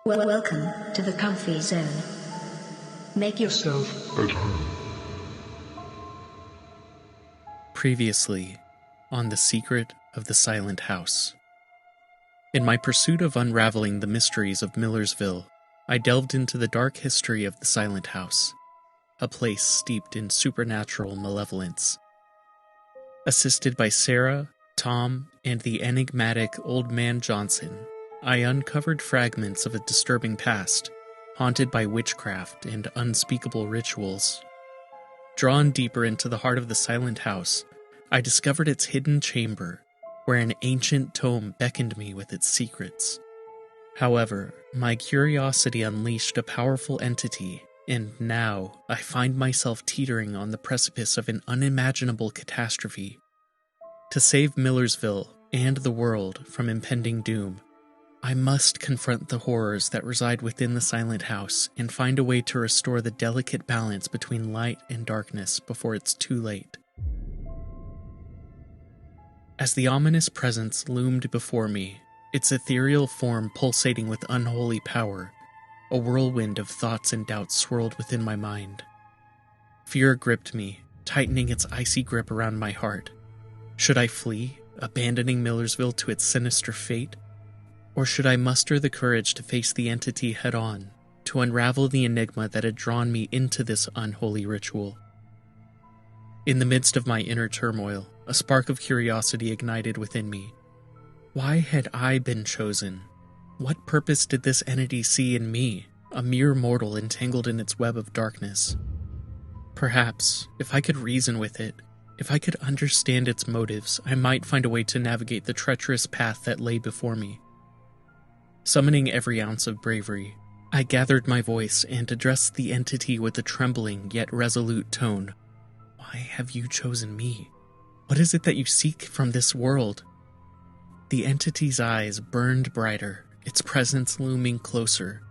Welcome to the comfy zone. Make yourself at home. Previously, on The Secret of the Silent House. In my pursuit of unraveling the mysteries of Millersville, I delved into the dark history of the Silent House, a place steeped in supernatural malevolence. Assisted by Sarah, Tom, and the enigmatic Old Man Johnson, I uncovered fragments of a disturbing past, haunted by witchcraft and unspeakable rituals. Drawn deeper into the heart of the Silent House, I discovered its hidden chamber, where an ancient tome beckoned me with its secrets. However, my curiosity unleashed a powerful entity, and now I find myself teetering on the precipice of an unimaginable catastrophe. To save Millersville and the world from impending doom, I must confront the horrors that reside within the Silent House and find a way to restore the delicate balance between light and darkness before it's too late. As the ominous presence loomed before me, its ethereal form pulsating with unholy power, a whirlwind of thoughts and doubts swirled within my mind. Fear gripped me, tightening its icy grip around my heart. Should I flee, abandoning Millersville to its sinister fate? Or should I muster the courage to face the entity head-on, to unravel the enigma that had drawn me into this unholy ritual? In the midst of my inner turmoil, a spark of curiosity ignited within me. Why had I been chosen? What purpose did this entity see in me, a mere mortal entangled in its web of darkness? Perhaps, if I could reason with it, if I could understand its motives, I might find a way to navigate the treacherous path that lay before me. Summoning every ounce of bravery, I gathered my voice and addressed the entity with a trembling yet resolute tone. Why have you chosen me? What is it that you seek from this world? The entity's eyes burned brighter, its presence looming closer.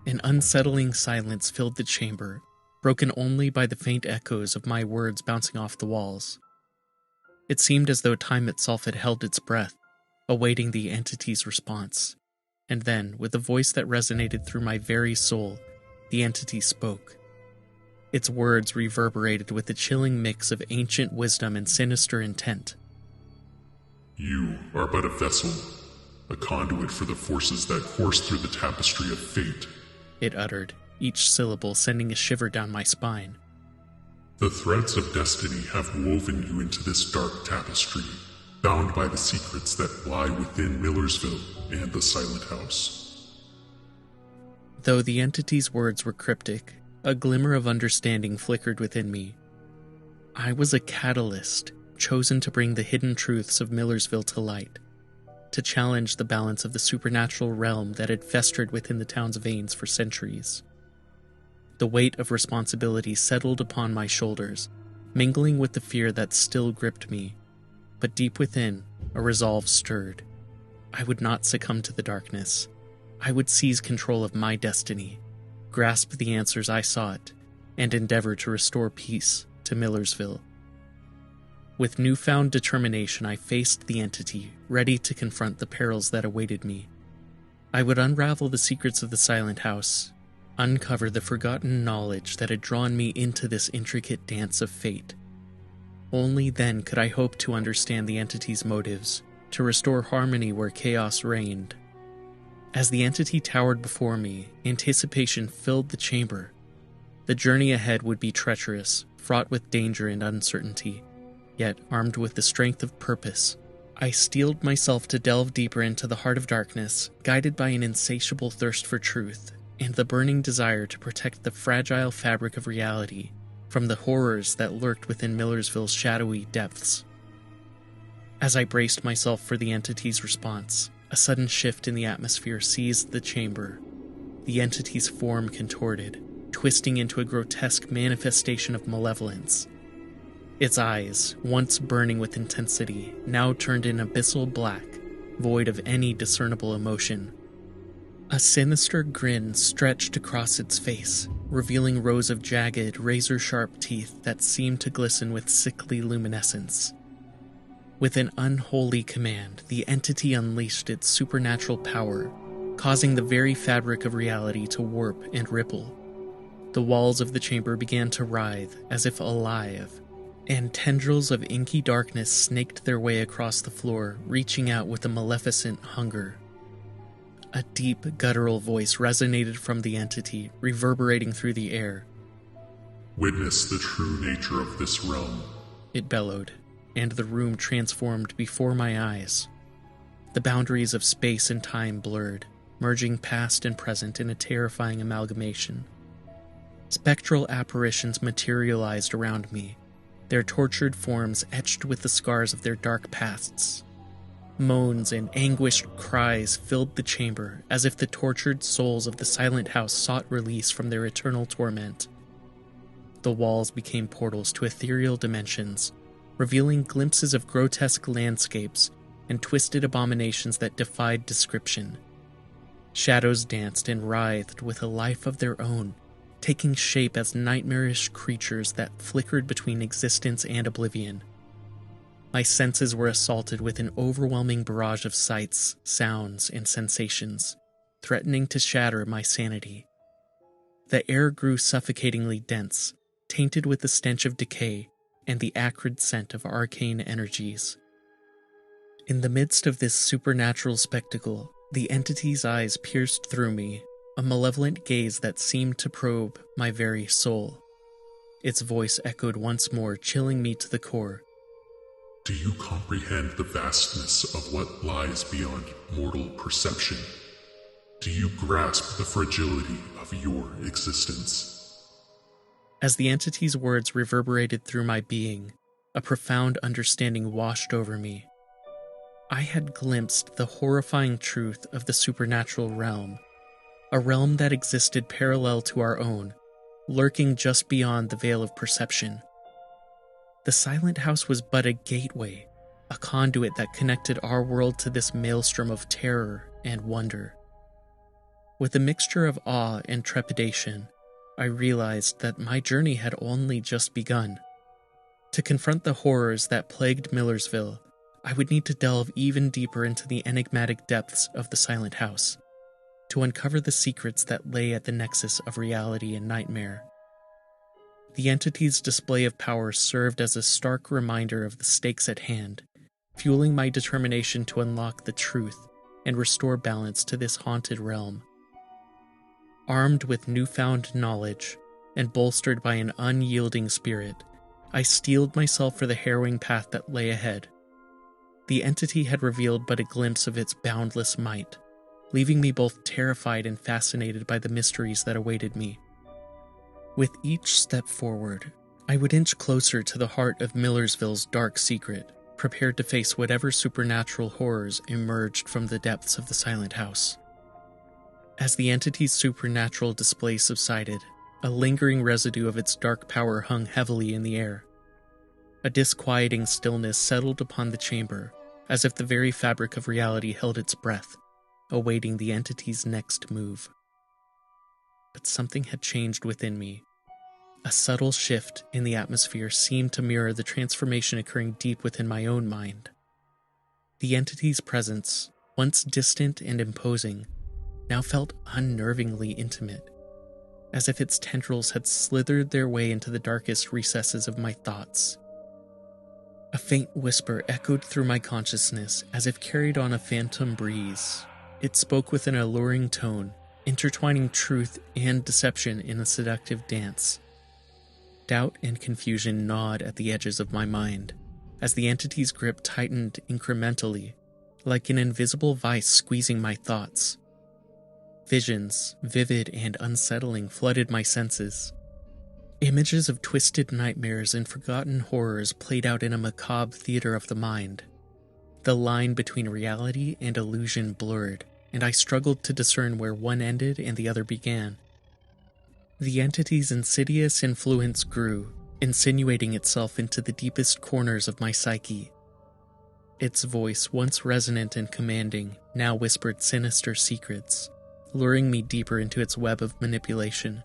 An unsettling silence filled the chamber, broken only by the faint echoes of my words bouncing off the walls. It seemed as though time itself had held its breath, awaiting the entity's response. And then, with a voice that resonated through my very soul, the entity spoke. Its words reverberated with a chilling mix of ancient wisdom and sinister intent. You are but a vessel, a conduit for the forces that course through the tapestry of fate, it uttered, each syllable sending a shiver down my spine. The threads of destiny have woven you into this dark tapestry, bound by the secrets that lie within Millersville and the Silent House. Though the entity's words were cryptic, a glimmer of understanding flickered within me. I was a catalyst, chosen to bring the hidden truths of Millersville to light, to challenge the balance of the supernatural realm that had festered within the town's veins for centuries. The weight of responsibility settled upon my shoulders, mingling with the fear that still gripped me. But deep within, a resolve stirred. I would not succumb to the darkness. I would seize control of my destiny, grasp the answers I sought, and endeavor to restore peace to Millersville. With newfound determination, I faced the entity, ready to confront the perils that awaited me. I would unravel the secrets of the Silent House, uncover the forgotten knowledge that had drawn me into this intricate dance of fate. Only then could I hope to understand the entity's motives, to restore harmony where chaos reigned. As the entity towered before me, anticipation filled the chamber. The journey ahead would be treacherous, fraught with danger and uncertainty, yet armed with the strength of purpose. I steeled myself to delve deeper into the heart of darkness, guided by an insatiable thirst for truth, and the burning desire to protect the fragile fabric of reality from the horrors that lurked within Millersville's shadowy depths. As I braced myself for the entity's response, a sudden shift in the atmosphere seized the chamber. The entity's form contorted, twisting into a grotesque manifestation of malevolence. Its eyes, once burning with intensity, now turned an abyssal black, void of any discernible emotion. A sinister grin stretched across its face, revealing rows of jagged, razor-sharp teeth that seemed to glisten with sickly luminescence. With an unholy command, the entity unleashed its supernatural power, causing the very fabric of reality to warp and ripple. The walls of the chamber began to writhe as if alive, and tendrils of inky darkness snaked their way across the floor, reaching out with a maleficent hunger. A deep, guttural voice resonated from the entity, reverberating through the air. "Witness the true nature of this realm," it bellowed, and the room transformed before my eyes. The boundaries of space and time blurred, merging past and present in a terrifying amalgamation. Spectral apparitions materialized around me, their tortured forms etched with the scars of their dark pasts. Moans and anguished cries filled the chamber as if the tortured souls of the silent house sought release from their eternal torment. The walls became portals to ethereal dimensions, revealing glimpses of grotesque landscapes and twisted abominations that defied description. Shadows danced and writhed with a life of their own, taking shape as nightmarish creatures that flickered between existence and oblivion. My senses were assaulted with an overwhelming barrage of sights, sounds, and sensations, threatening to shatter my sanity. The air grew suffocatingly dense, tainted with the stench of decay and the acrid scent of arcane energies. In the midst of this supernatural spectacle, the entity's eyes pierced through me, a malevolent gaze that seemed to probe my very soul. Its voice echoed once more, chilling me to the core. "Do you comprehend the vastness of what lies beyond mortal perception? Do you grasp the fragility of your existence?" As the entity's words reverberated through my being, a profound understanding washed over me. I had glimpsed the horrifying truth of the supernatural realm, a realm that existed parallel to our own, lurking just beyond the veil of perception. The silent house was but a gateway, a conduit that connected our world to this maelstrom of terror and wonder. With a mixture of awe and trepidation, I realized that my journey had only just begun. To confront the horrors that plagued Millersville, I would need to delve even deeper into the enigmatic depths of the silent house, to uncover the secrets that lay at the nexus of reality and nightmare. The entity's display of power served as a stark reminder of the stakes at hand, fueling my determination to unlock the truth and restore balance to this haunted realm. Armed with newfound knowledge and bolstered by an unyielding spirit, I steeled myself for the harrowing path that lay ahead. The entity had revealed but a glimpse of its boundless might, leaving me both terrified and fascinated by the mysteries that awaited me. With each step forward, I would inch closer to the heart of Millersville's dark secret, prepared to face whatever supernatural horrors emerged from the depths of the silent house. As the entity's supernatural display subsided, a lingering residue of its dark power hung heavily in the air. A disquieting stillness settled upon the chamber, as if the very fabric of reality held its breath, awaiting the entity's next move. But something had changed within me. A subtle shift in the atmosphere seemed to mirror the transformation occurring deep within my own mind. The entity's presence, once distant and imposing, now felt unnervingly intimate, as if its tendrils had slithered their way into the darkest recesses of my thoughts. A faint whisper echoed through my consciousness as if carried on a phantom breeze. It spoke with an alluring tone, intertwining truth and deception in a seductive dance. Doubt and confusion gnawed at the edges of my mind, as the entity's grip tightened incrementally, like an invisible vice squeezing my thoughts. Visions, vivid and unsettling, flooded my senses. Images of twisted nightmares and forgotten horrors played out in a macabre theater of the mind. The line between reality and illusion blurred, and I struggled to discern where one ended and the other began. The entity's insidious influence grew, insinuating itself into the deepest corners of my psyche. Its voice, once resonant and commanding, now whispered sinister secrets, luring me deeper into its web of manipulation.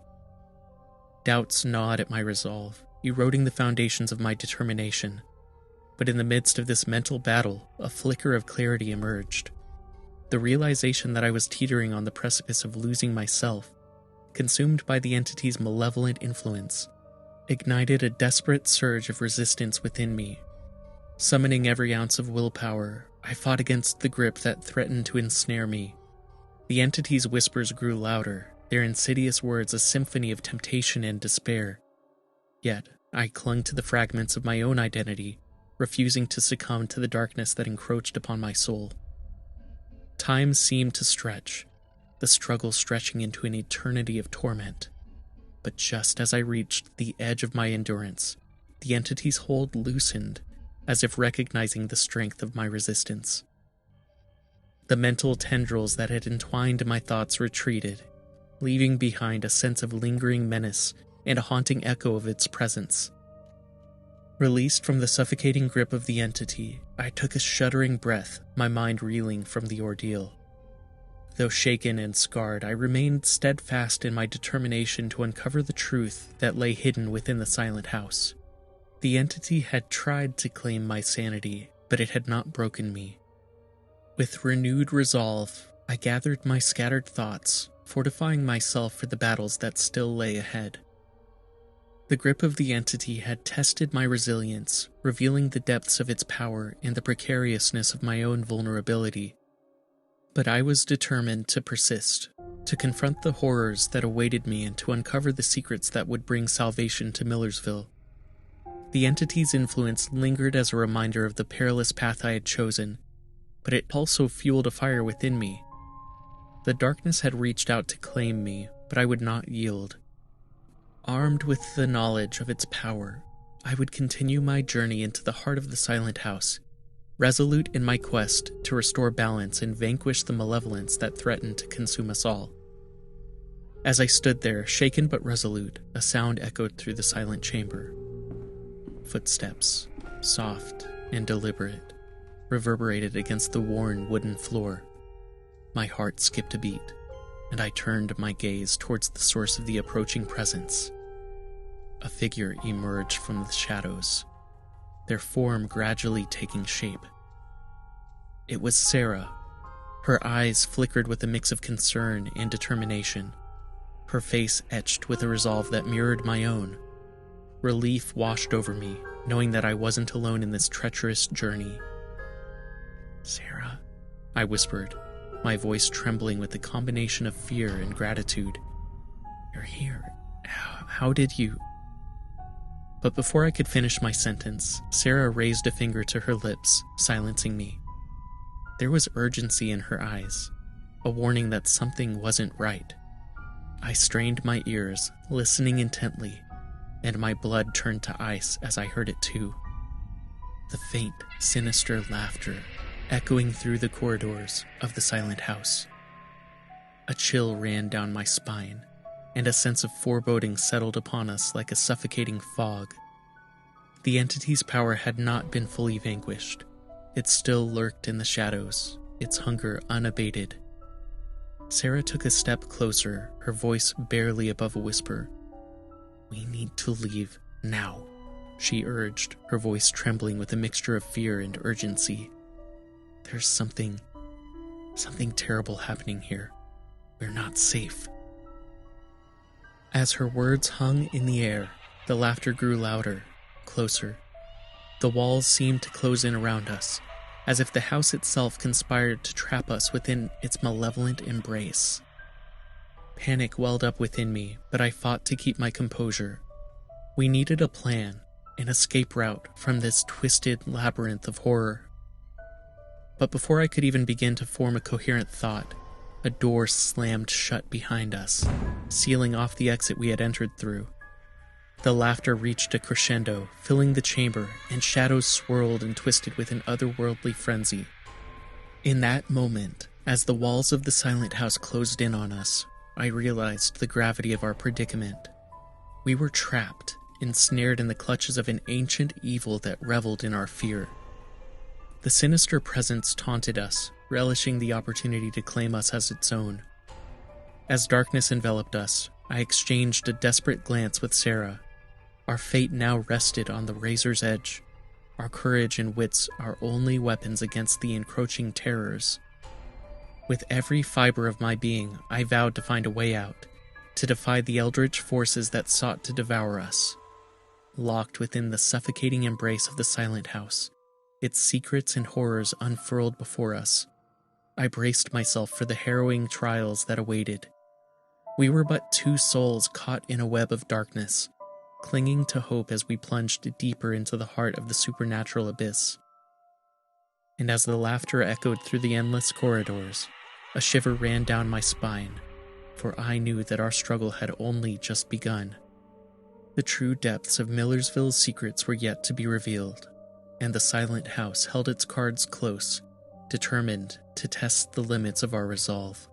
Doubts gnawed at my resolve, eroding the foundations of my determination. But in the midst of this mental battle, a flicker of clarity emerged. The realization that I was teetering on the precipice of losing myself, consumed by the entity's malevolent influence, ignited a desperate surge of resistance within me. Summoning every ounce of willpower, I fought against the grip that threatened to ensnare me. The entity's whispers grew louder, their insidious words a symphony of temptation and despair. Yet, I clung to the fragments of my own identity, refusing to succumb to the darkness that encroached upon my soul. Time seemed to stretch, the struggle stretching into an eternity of torment. But just as I reached the edge of my endurance, the entity's hold loosened, as if recognizing the strength of my resistance. The mental tendrils that had entwined my thoughts retreated, leaving behind a sense of lingering menace and a haunting echo of its presence. Released from the suffocating grip of the entity, I took a shuddering breath, my mind reeling from the ordeal. Though shaken and scarred, I remained steadfast in my determination to uncover the truth that lay hidden within the silent house. The entity had tried to claim my sanity, but it had not broken me. With renewed resolve, I gathered my scattered thoughts, fortifying myself for the battles that still lay ahead. The grip of the entity had tested my resilience, revealing the depths of its power and the precariousness of my own vulnerability. But I was determined to persist, to confront the horrors that awaited me and to uncover the secrets that would bring salvation to Millersville. The entity's influence lingered as a reminder of the perilous path I had chosen, but it also fueled a fire within me. The darkness had reached out to claim me, but I would not yield. Armed with the knowledge of its power, I would continue my journey into the heart of the silent house, resolute in my quest to restore balance and vanquish the malevolence that threatened to consume us all. As I stood there, shaken but resolute, a sound echoed through the silent chamber. Footsteps, soft and deliberate, reverberated against the worn wooden floor. My heart skipped a beat, and I turned my gaze towards the source of the approaching presence. A figure emerged from the shadows, their form gradually taking shape. It was Sarah. Her eyes flickered with a mix of concern and determination, her face etched with a resolve that mirrored my own. Relief washed over me, knowing that I wasn't alone in this treacherous journey. "Sarah," I whispered, my voice trembling with a combination of fear and gratitude. "You're here. How did you—" But before I could finish my sentence, Sarah raised a finger to her lips, silencing me. There was urgency in her eyes, a warning that something wasn't right. I strained my ears, listening intently, and my blood turned to ice as I heard it too. The faint, sinister laughter echoing through the corridors of the silent house. A chill ran down my spine, and a sense of foreboding settled upon us like a suffocating fog. The entity's power had not been fully vanquished. It still lurked in the shadows, its hunger unabated. Sarah took a step closer, her voice barely above a whisper. "We need to leave now," she urged, her voice trembling with a mixture of fear and urgency. "There's something terrible happening here. We're not safe." As her words hung in the air, the laughter grew louder, closer. The walls seemed to close in around us, as if the house itself conspired to trap us within its malevolent embrace. Panic welled up within me, but I fought to keep my composure. We needed a plan, an escape route from this twisted labyrinth of horror. But before I could even begin to form a coherent thought, a door slammed shut behind us, sealing off the exit we had entered through. The laughter reached a crescendo, filling the chamber, and shadows swirled and twisted with an otherworldly frenzy. In that moment, as the walls of the silent house closed in on us, I realized the gravity of our predicament. We were trapped, ensnared in the clutches of an ancient evil that reveled in our fear. The sinister presence taunted us, relishing the opportunity to claim us as its own. As darkness enveloped us, I exchanged a desperate glance with Sarah. Our fate now rested on the razor's edge. Our courage and wits our only weapons against the encroaching terrors. With every fiber of my being, I vowed to find a way out, to defy the eldritch forces that sought to devour us. Locked within the suffocating embrace of the silent house, its secrets and horrors unfurled before us, I braced myself for the harrowing trials that awaited. We were but two souls caught in a web of darkness, clinging to hope as we plunged deeper into the heart of the supernatural abyss. And as the laughter echoed through the endless corridors, a shiver ran down my spine, for I knew that our struggle had only just begun. The true depths of Millersville's secrets were yet to be revealed, and the silent house held its cards close, determined to test the limits of our resolve.